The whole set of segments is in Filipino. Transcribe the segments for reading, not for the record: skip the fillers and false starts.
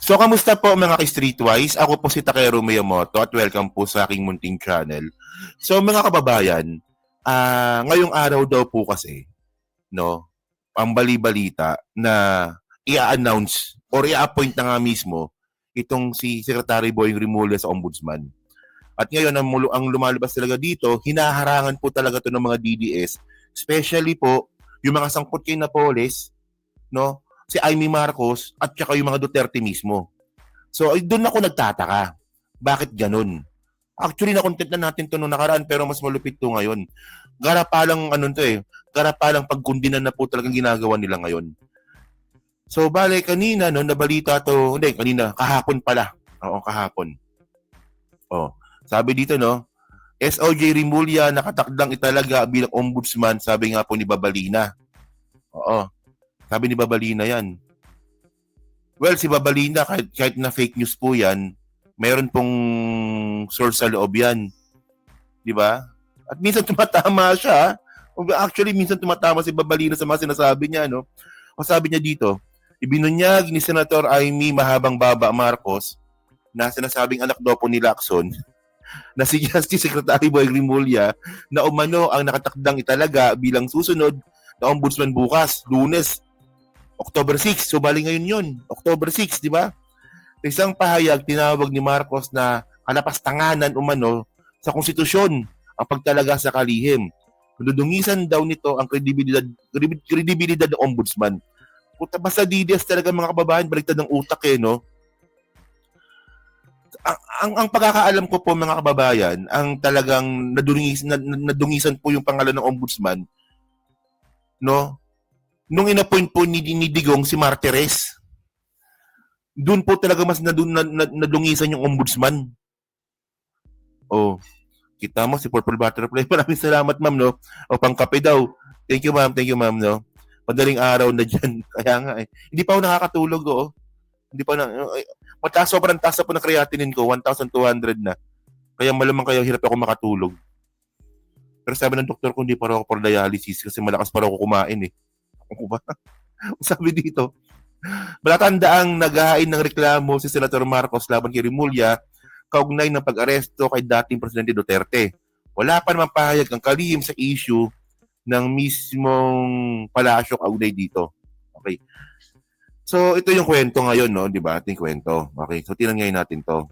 So, kamusta po mga ka-Streetwise? Ako po si Takero Miyamoto at welcome po sa aking munting channel. So, mga kababayan, ngayong araw daw po kasi, no, ang bali-balita na i-announce or i-appoint na nga mismo itong si Secretary Boying Rimulya sa Ombudsman. At ngayon, ang lumalabas talaga dito, hinaharangan po talaga to ng mga DDS, especially po yung mga sangkot kay Napoles, no, si Amy Marcos at saka yung mga Duterte mismo. So, doon ako nagtataka. Bakit ganun? Actually, na-content na natin to nung nakaraan pero mas malupit to ngayon. Garapalang garapalang pagkundinan na po talagang ginagawa nila ngayon. So, bale, kanina, no, nabalita to, kahapon pala. Oo, kahapon. Oh, sabi dito, no, SOJ Rimulya nakatakdang italaga bilang ombudsman, sabi nga po ni Babalina. Oo. Sabi ni Babalina yan. Well, si Babalina, kahit na fake news po yan, mayroon pong source sa loob yan. Di ba? At minsan tumatama siya. Actually, minsan tumatama si Babalina sa mga sinasabi niya. No? O sabi niya dito, ibinunyag ni Senator Amy Mahabang Baba Marcos na sinasabing anak daw po ni Lacson na si Justice Secretary Boy Rimulya na umano ang nakatakdang italaga bilang susunod na ombudsman bukas, Lunes, October 6. So, bali ngayon yun. October 6, di ba? Isang pahayag, tinawag ni Marcos na kalapastanganan umano sa konstitusyon ang pagtalaga sa kalihim. Dudungisan daw nito ang kredibilidad ng ombudsman. Puta, basta DDS talaga mga kababayan, baliktad ng utak no? Ang pagkakaalam ko po mga kababayan, ang talagang nadungisan po yung pangalan ng ombudsman, no? Nung inappoint po ni Digong si Martires, doon po talaga mas nadungisan yung ombudsman. Oh, kita mo si Purple Butterfly. Maraming salamat, ma'am, no? O, pangkape daw. Thank you, ma'am, no? Madaling araw na dyan. Kaya nga, Hindi pa ako nakakatulog, Hindi pa sobrang taas po ng creatinine ko, 1,200 na. Kaya malamang kaya hirap ako makatulog. Pero sabi ng doktor ko, hindi pa raw ako for dialysis kasi malakas pa raw ako kumain, Sabi dito, malatandaang naghahain ng reklamo si Senator Marcos laban kay Rimulya kaugnay ng pag-aresto kay dating Presidente Duterte. Wala pa naman pahayag ang kalihim sa issue ng mismong palasyo kaugnay dito. Okay. So, ito yung kwento ngayon, no? Di ba? Ating kwento. Okay. So, tinanggay natin to.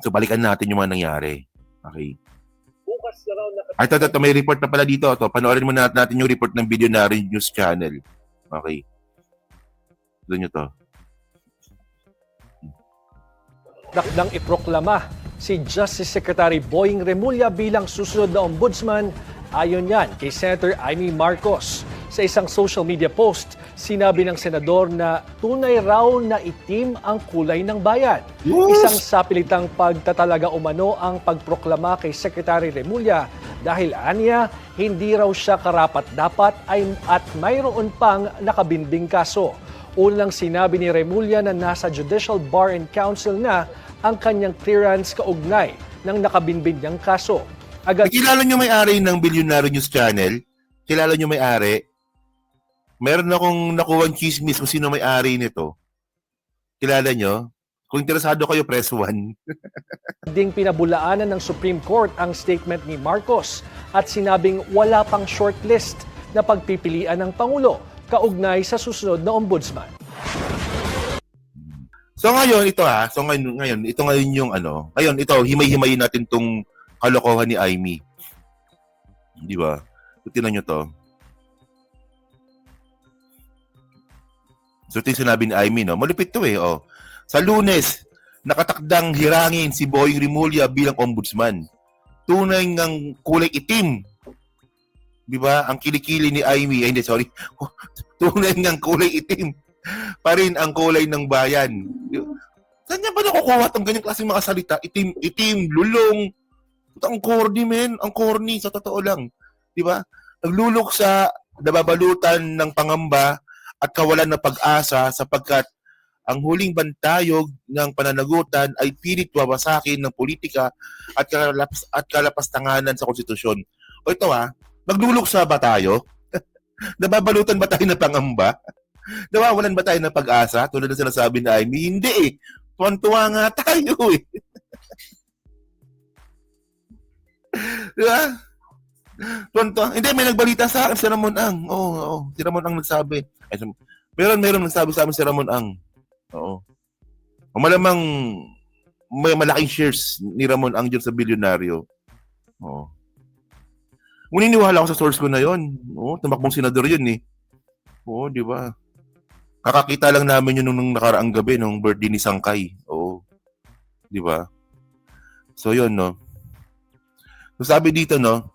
So, balikan natin yung mga nangyari. Okay. Ay, ito, may report na pala dito. Ito, panoorin mo natin yung report ng Billionaire News Channel. Okay. Doon nyo to. Takdang iproklama si Justice Secretary Boying Rimulya bilang susunod na ombudsman. Ayon yan kay Senator Amy Marcos. Sa isang social media post, sinabi ng senador na tunay raw na itim ang kulay ng bayan. Yes! Isang sapilitang pagtatalaga umano ang pagproklama kay Secretary Rimulya dahil aniya hindi raw siya karapat-dapat at mayroon pang nakabinding kaso. Unang sinabi ni Rimulya na nasa Judicial Bar and Council na ang kanyang clearance kaugnay ng nakabinbin niyang kaso. Kilala nyo may-ari ng Billionaire News Channel? Kilala nyo may-ari? Meron akong nakuwang chismis kung sino may-ari nito. Kilala nyo? Kung interesado kayo, press 1. Ding pinabulaanan ng Supreme Court ang statement ni Marcos at sinabing wala pang shortlist na pagpipilian ng Pangulo kaugnay sa susunod na ombudsman. So ngayon, ito yung Ngayon, ito, himay-himayin natin tong kalokohan ni Amy. Di ba? Tingnan nyo to. So ito yung sinabi ni Amy, no? Malupit to Sa Lunes, nakatakdang hirangin si Boying Rimulya bilang ombudsman. Tunay ngang kulay itim. Di ba? Ang kilikili ni Amy, tunay ngang kulay itim. Pa rin ang kulay ng bayan. Saan niya ba nakukuha itong ganyang klaseng mga salita? Itim, lulong. Ang corny, men. Ang corny, sa totoo lang. Di ba? Nagluluksa, nababalutan ng pangamba at kawalan ng pag-asa sapagkat ang huling bantayog ng pananagutan ay pilit wawasakin ng politika at kalapastanganan sa konstitusyon. O ito nagluluksa ba tayo? Nababalutan ba tayo ng pangamba? Nawawalan ba tayo ng pag-asa? Tulad ng sinasabi na Amy, hindi eh. Tuwan-tuwa nga tayo eh. Di ba? Tuwan-tuwa. Hindi, may nagbalita sa akin si Ramon Ang. Oo. Si Ramon Ang nagsabi. Ay, meron nagsabi sa amin si Ramon Ang. Oo. O malamang may malaking shares ni Ramon Ang dyan sa bilyonaryo. Oo. Uniniwala ako sa source ko na yon. Oo, tumakbong senador yun eh. Oo, di ba? Kakakita lang namin yun nung nakaraang gabi, nung birthday ni Sangkay. Oo. Di ba? So yun, no? So sabi dito, no?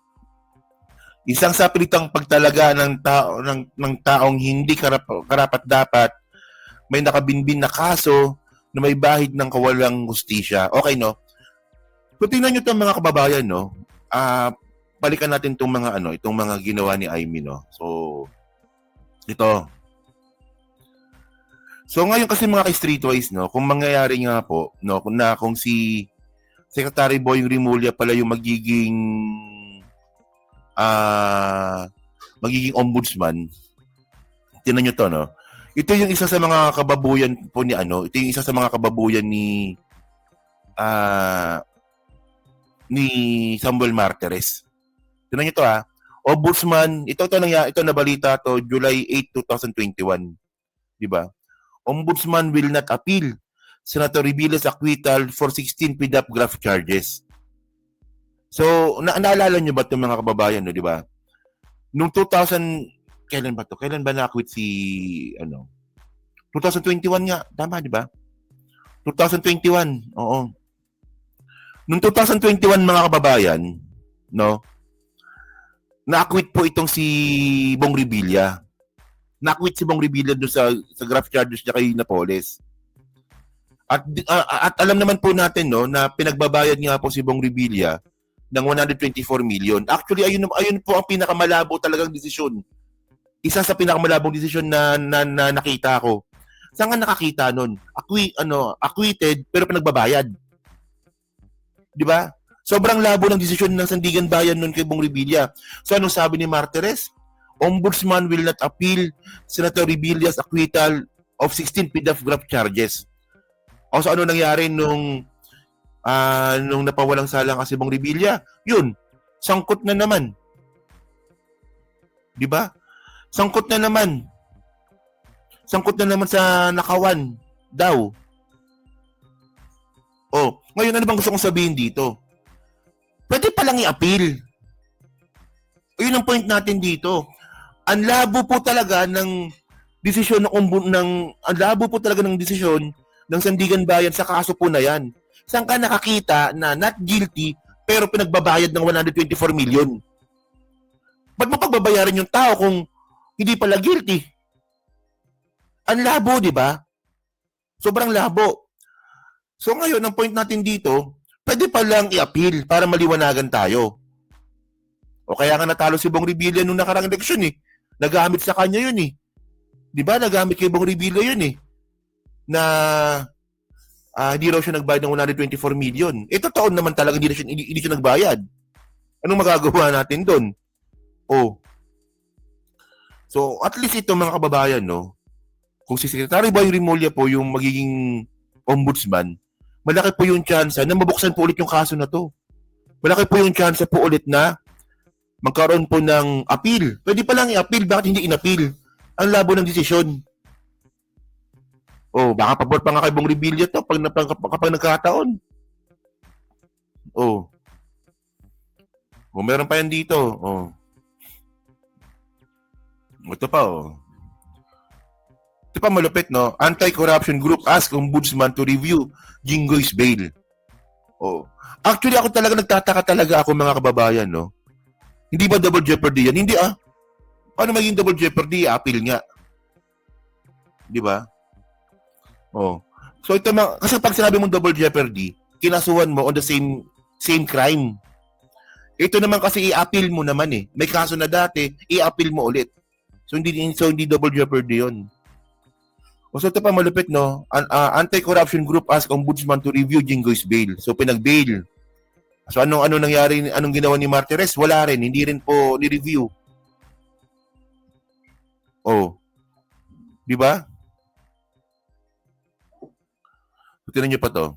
Isang sapilitang pagtalaga ng taong hindi karapat dapat, may nakabinbin na kaso na may bahid ng kawalang hustisya. Okay, no? So tingnan nyo itong mga kababayan, no? Balikan natin itong mga ginawa ni Amy, no? So, ito. So ngayon kasi mga ka-streetwise, no? Kung mangyayari nga po, no? Kung si Secretary Boying Rimulya pala yung magiging ombudsman. Tingnan nyo to, no? Ito yung isa sa mga kababuyan po ni ito yung isa sa mga kababuyan ni Samuel Martires. Tingnan nyo to, Ombudsman, ito na balita to July 8, 2021. Di ba? Ombudsman will not appeal Senator Revilla's acquittal for 16 PDAP graft charges. So, naalala nyo ba itong mga kababayan, no, di ba? Noong 2000, kailan ba to? Kailan ba na-acquit si, 2021 nga, tama, di ba? 2021, oo. Noong 2021, mga kababayan, no, na-acquit po itong si Bong Revilla. Na-acquit si Bong Revilla doon sa graft charges niya kay Napoles. At alam naman po natin, no, na pinagbabayad nga po si Bong Revilla ng 124 million. Actually, ayun po ang pinakamalabo talagang desisyon. Isa sa pinakamalabong desisyon na nakita ko. Saan nga nakakita nun? Acquitted pero pinagbabayad. Di ba? Sobrang labo ng desisyon ng Sandigan Bayan nun kay Bong Revilla. So anong sabi ni Martires? Ombudsman will not appeal Senator Revilla's acquittal of 16 PDAP graft charges. O so ano nangyari nung napawalang salang kasi Bong Revilla? Yun, sangkot na naman. Di ba? Sangkot na naman. Sangkot na naman sa nakawan daw. Oh, ngayon ano bang gusto kong sabihin dito? Pwede palang i-appeal. Yun ang point natin dito. Ang labo po talaga ng desisyon ng desisyon ng Sandigan Bayan sa kaso po na yan. Saan ka nakakita na not guilty pero pinagbabayad ng 124 million? Ba't mo pagbabayaran yung tao kung hindi pala guilty? Ang labo, di ba? Sobrang labo. So ngayon, ang point natin dito, pwede palang i-appeal para maliwanagan tayo. O kaya nga natalo si Bong Revilla nung nakarang eleksyon eh. Nagamit sa kanya yun eh. Di ba? Nagamit kay Bong Revilla yun eh. Na hindi raw siya nagbayad ng 124 million. Totoo naman talaga hindi siya nagbayad. Anong magagawa natin doon? Oh. So, at least ito mga kababayan, no? Kung si Secretary Boy Rimulya po yung magiging ombudsman, malaki po yung chance na mabuksan po ulit yung kaso na to. Malaki po yung chance po ulit na magkaroon po ng appeal. Pwede pa lang i-appeal, bakit hindi in-appeal? Ang labo ng desisyon. Oh, baka pabor pa nga kay Bong Revilla to kapag nagkataon. Oh. Oh, meron pa yan dito. Oh. Ito pa, oh. Ito pa malupit, no? Anti-corruption group ask ombudsman to review Jinggoy's bail. Oh. Actually, ako talaga nagtataka talaga ako mga kababayan, no? Hindi ba double jeopardy yan? Hindi Paano maging double jeopardy? Appeal nga. Di ba? Oh. So ito kasi pag sinabi mong double jeopardy, kinasuhan mo on the same crime. Ito naman kasi i-appeal mo naman eh. May kaso na dati, i-appeal mo ulit. So hindi double jeopardy 'yon. So ito pa malupit, no? Anti-corruption group ask ombudsman to review Jinggoy's bail. So pinag-bail. So anong nangyari, anong ginawa ni Martires? Wala rin, hindi rin po ni-review. Oh. Di ba? Tingnan niyo pa to.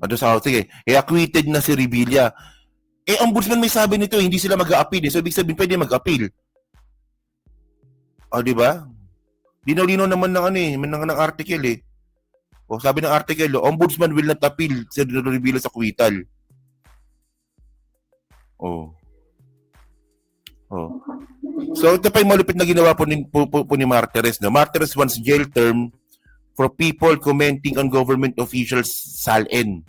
Ano sa sige, acquitted na si Revilla. Ombudsman may sabi nito, hindi sila mag-a-appeal. So, ibig sabihin, pwede mag-appeal. Di ba? Linaw-linaw naman ng article eh. Sabi ng article, Ombudsman will not appeal sa Revilla sa acquittal. So, ito pa yung malupit na ginawa po ni Martires. No? Martires wants jail term for people commenting on government officials SALN.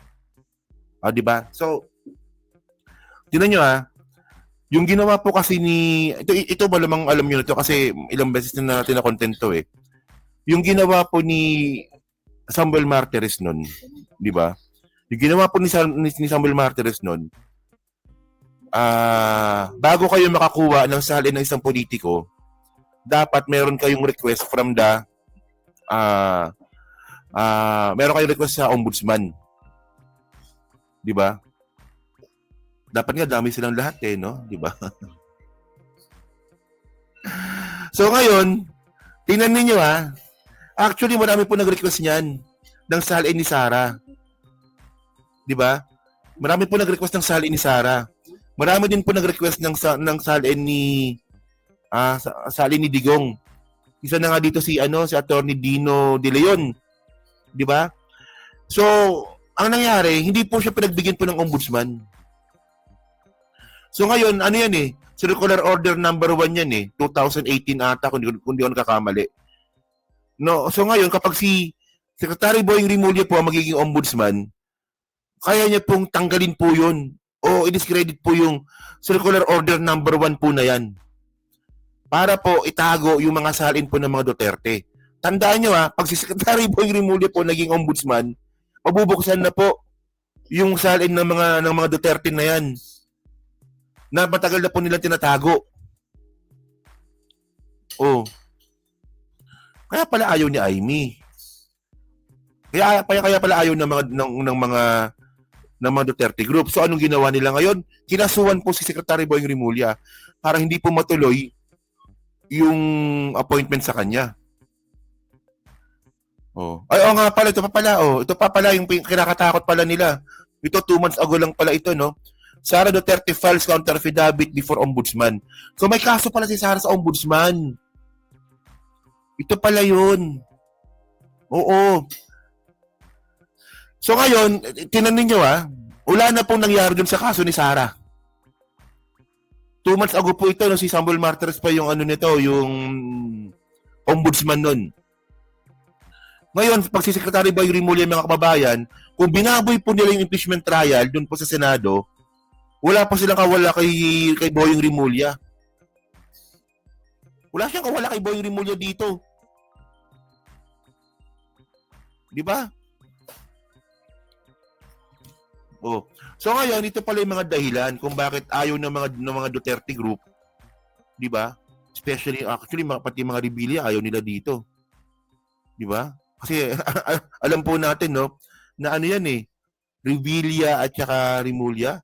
Diba? So, tinan nyo yung ginawa po kasi ito malamang alam nyo na ito kasi ilang beses na natin na content to eh. Yung ginawa po ni Samuel Martires nun, di ba? Yung ginawa po ni Samuel Martires nun, bago kayo makakuha ng SALN ng isang politiko, dapat meron kayong request from the meron kayong request sa ombudsman. Di ba? Dapat nga dami silang lahat no? Di ba? So ngayon, tingnan niyo actually marami po nag-request niyan ng SALN ni Sara. Di ba? Marami po nag-request ng SALN ni Sara. Marami din po nag-request ng SALN ni SALN ni Digong. Isa na nga dito si Attorney Dino De Leon. Di ba? So, ang nangyari, hindi po siya pinagbigyan po ng ombudsman. So ngayon, ano yan Circular Order number 1 yan 2018 ata, kung di ako nakakamali. No, so ngayon, kapag si Secretary Boying Rimulya po ang magiging ombudsman, kaya niya pong tanggalin po yun o i-discredit po yung Circular Order number 1 po na yan. Para po itago yung mga salin po ng mga Duterte. Tandaan nyo pag si Secretary Boying Rimulya po naging ombudsman, mabubuksan na po yung salin ng mga Duterte na yan na matagal na po nilang tinatago. Kaya pala ayaw ni Amy. Kaya pala ayaw ng mga Duterte group. So anong ginawa nila ngayon? Kinasuhan po si Secretary Boying Rimulya para hindi po matuloy yung appointment sa kanya. Nga pala, ito pa pala. Ito pa pala yung kinakatakot pala nila. Ito 2 months ago lang pala ito, no? Sara Duterte files counter affidavit before ombudsman. So may kaso pala si Sara sa ombudsman. Ito pala yun. Oo. So ngayon, tinanin nyo wala na pong nangyari dun sa kaso ni Sara. 2 months ago po ito, no, si Samuel Martires pa yung yung ombudsman nun. Ngayon, pag si Secretary Boying Rimulya mga kababayan, kung binaboy po nila yung impeachment trial dun po sa Senado, wala pa silang kawala kay Boying Rimulya. Wala siyang kawala kay Boying Rimulya dito. Di ba? So ngayon, ito pala yung mga dahilan kung bakit ayaw ng mga Duterte group. Di ba? Especially, actually, pati mga Revilla, ayaw nila dito. Di ba? Kasi alam po natin, no, na yan Revilla at saka Rimulya,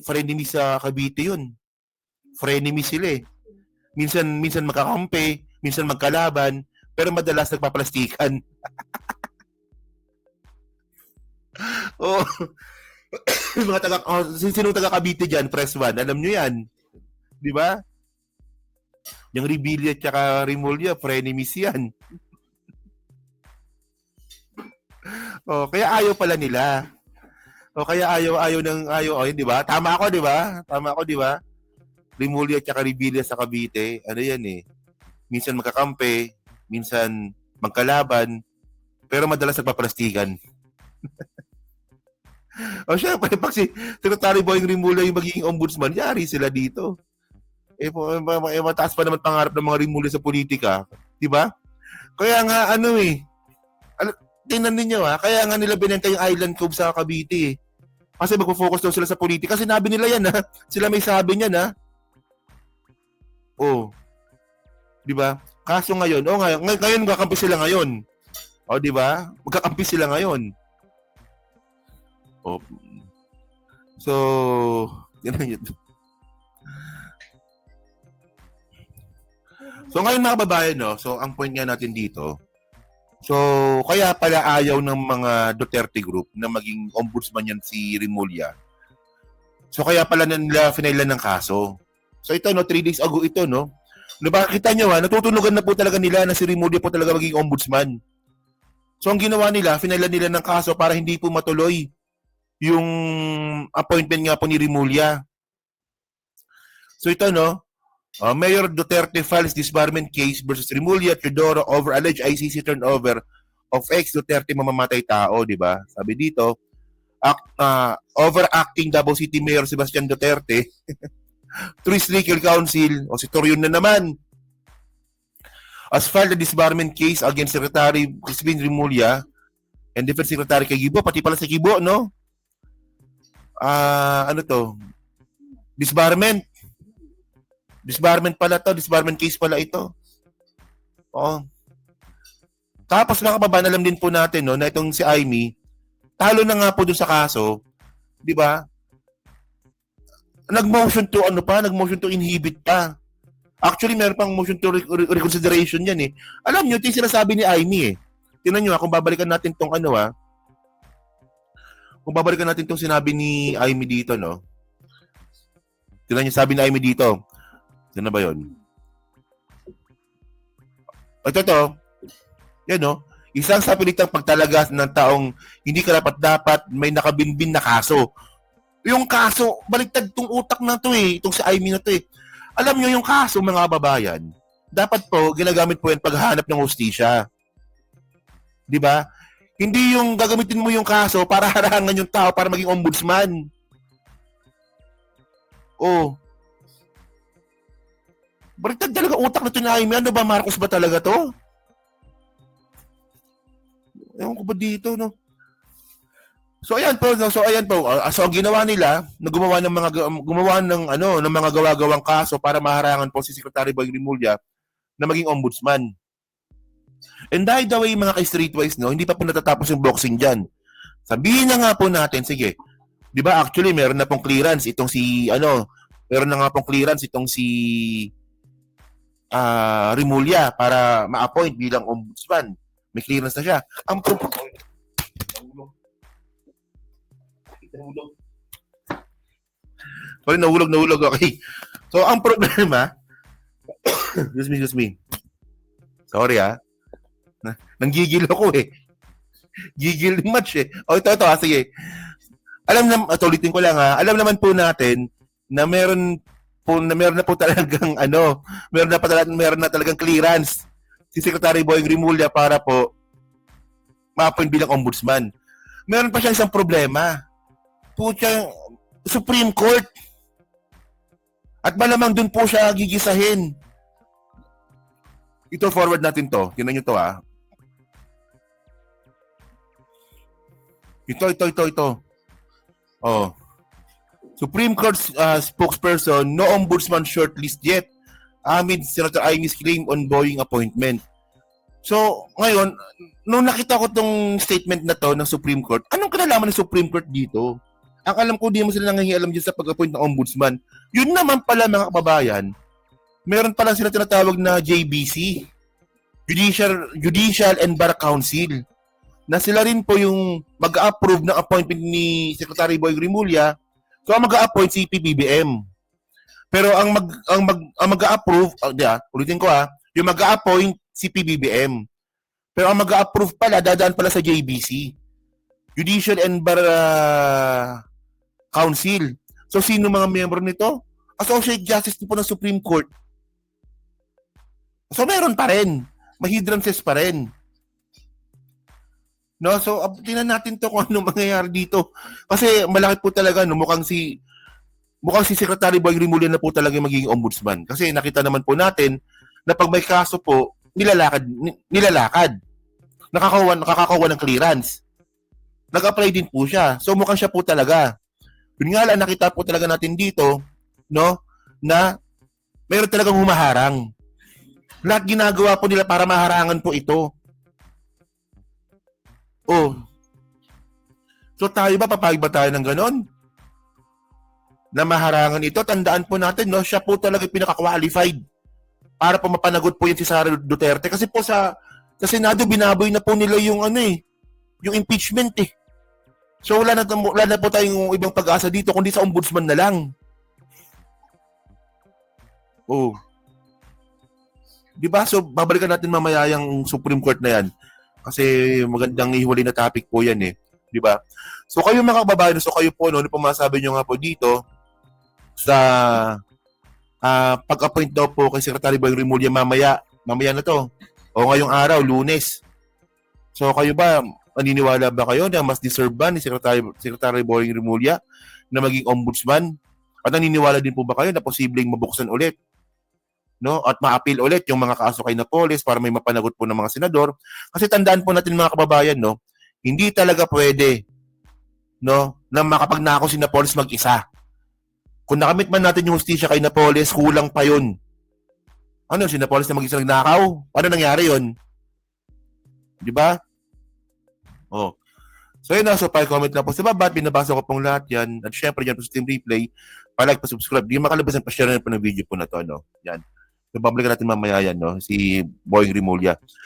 frenemy sa Cavite yun. Frenemy sila Minsan magkakampi, minsan magkalaban, pero madalas nagpaplastikan. Mga sinong taga Cavite dyan, press 1, alam nyo yan. Di ba? Yung Revilla at saka Rimulya, frenemies yan. Kaya ayaw pala nila. Kaya ayaw, di ba? Tama ako, di ba? Rimulya at saka Revilla sa Cavite, ano yan minsan magkakampi, minsan magkalaban, pero madalas nagpaplastikan. Syempre, pag si Secretary Boying Rimulya yung magiging ombudsman, yari sila dito. Mataas pa naman pangarap ng mga Rimulya sa politika. Di ba? Kaya nga, tingnan ninyo kaya nga nila binenta yung Island Cove sa Cavite Kasi magpo-focus daw sila sa politika. Sinabi nila yan Sila may sabi niyan Di ba? Kaso ngayon, ngayon magkakampi sila ngayon. Di ba? Magkakampi sila ngayon. So, yan. So ngayon mga kababayan, no, so ang point nga natin dito, so kaya pala ayaw ng mga Duterte group na maging ombudsman yan si Remulla. So kaya pala nila finailan ng kaso. So ito, no, 3 days ago ito, no. Diba, kita nyo natutunugan na po talaga nila na si Remulla po talaga maging ombudsman. So ang ginawa nila, finailan nila ng kaso para hindi po matuloy yung appointment nga po ni Remulla. So ito, no, Mayor Duterte files disbarment case versus Remulla Teodoro over alleged ICC turnover of ex-Duterte mamamatay tao, di ba? Sabi dito, overacting Davao City Mayor Sebastian Duterte through his legal counsel, o si Torion na naman, has filed a disbarment case against Secretary Crispin Remulla and Defense Secretary Kibo, pati pala si Kibo, no? Ano to? Disbarment pala to, disbarment case pala ito. Oo. Tapos mga kababayan, alam din po natin, no, na itong si Amy, talo na nga po dun sa kaso, di ba? Nag-motion to inhibit pa. Actually, meron pang motion to reconsideration yan eh. Alam nyo, ito yung sinasabi ni Amy eh. Tingnan nyo kung babalikan natin tong kung babalikan natin tong sinabi ni Amy dito, no? Tingnan nyo, sabi ni Amy dito, ano ba yun? Ito. Yan, no? Isang sapilitang pagtalagas ng taong hindi karapat-dapat may nakabinbin na kaso. Yung kaso, baliktad tong utak na to eh. Itong si Amy na to eh. Alam nyo yung kaso, mga kababayan, dapat po, ginagamit po yan paghahanap ng hustisya. Di ba? Hindi yung gagamitin mo yung kaso para harangan yung tao para maging ombudsman. Oh. Baliktad talaga utak na tinay mo. Ano ba, Marcos ba talaga to? Ewan ko ba dito, no? So ayan po. So ang ginawa nila, na gumawa ng mga gawa-gawang kaso para maharangan po si Secretary Boy Remulla na maging ombudsman. And by the way, mga ka-streetwise, no, hindi pa po natatapos yung boxing diyan. Sabihin na nga po natin, sige. 'Di ba, actually meron na pong clearance itong si Remulla para ma-appoint bilang ombudsman. May clearance na siya. Ang nahulog. Okay. So, ang problema, excuse me. Sorry nanggigil ako eh. Gigil much eh. Ito, sige. Ulitin ko lang alam naman po natin na meron na po talagang meron na talagang clearance si Secretary Boy Remulla para po ma-appoint bilang ombudsman. Meron pa siyang isang problema. Supreme Court. At malamang dun po siya gigisahin. Ito, forward natin to. Tingnan nyo to Ito. Oh. Supreme Court spokesperson, no ombudsman shortlist yet amid Senator Amy's claim on Boeing appointment. So, ngayon, nung nakita ko tong statement na to ng Supreme Court, anong kinalaman ng Supreme Court dito? Ang alam ko, di mo sila nangangialam dyan sa pag-appoint ng ombudsman. Yun naman pala, mga kababayan, meron pala sila tinatawag na JBC, Judicial and Bar Council, na sila rin po yung mag-approve ng appointment ni Secretary Boy Remulla. So, ang mag-appoint si PBBM. Pero ang mag-approve, ulitin ko yung mag-appoint si PBBM. Pero ang mag-approve pala, dadaan pala sa JBC, Judicial and Bar Council. So, sino mga miyembro nito? Associate Justice po ng Supreme Court. So, meron pa rin. May hindrances pa rin. No, so tingnan natin to kung ano mangyayari dito. Kasi malaki po talaga, no, mukhang si Secretary Boy Remulla na po talaga magiging ombudsman. Kasi nakita naman po natin na pag may kaso po, nilalakad. Nakakakuha ng clearance. Nag-apply din po siya. So mukhang siya po talaga. Yun nga lang, nakita po talaga natin dito, no, na mayroon talagang humaharang. Lahat ginagawa po nila para maharangan po ito. Oh. So tayo ba, papayag ba tayo ng ganon? Na maharangan ito? Tandaan po natin, no, siya po talaga pinaka-qualified para po mapanagot po yan si Sara Duterte. Kasi po sa Senado, binaboy na po nila yung yung impeachment eh. So wala na po tayong ibang pag-asa dito kundi sa ombudsman na lang. Oh. 'Di ba? So babalikan natin mamaya yung Supreme Court na yan. Kasi magandang ihiwalay na topic po yan eh. 'Di ba? So kayo mga kababayan, so kayo po ano po masabi niyo nga po dito sa pag-appoint daw po kay Secretary Boying Rimulya mamaya na to. O ngayong araw, Lunes. So kayo ba, naniniwala ba kayo na mas deserve ba ni Secretary Boying Rimulya na maging ombudsman? At naniniwala din po ba kayo na posibleng mabuksan ulit, no? At ma-appeal ulit yung mga kaso kay Napoles para may mapanagot po ng mga senador? Kasi tandaan po natin mga kababayan, no? Hindi talaga pwede, no, na makapagnakaw si Napoles mag-isa. Kung nakamit man natin yung hustisya kay Napoles, kulang pa yun. Ano, si Napoles na mag-isa nagnakaw? Ano nangyari yun? Di ba? Oh. So yun na, so pa-comment lang po sa baba at binabasa ko pong lahat yan. At syempre yan po sa Team Replay, pa-like, pa-subscribe. Di makalimutan pa-share na po ng video po na to, no? Yan. So babalikan natin mamaya yan, no? Si Boying Rimulya.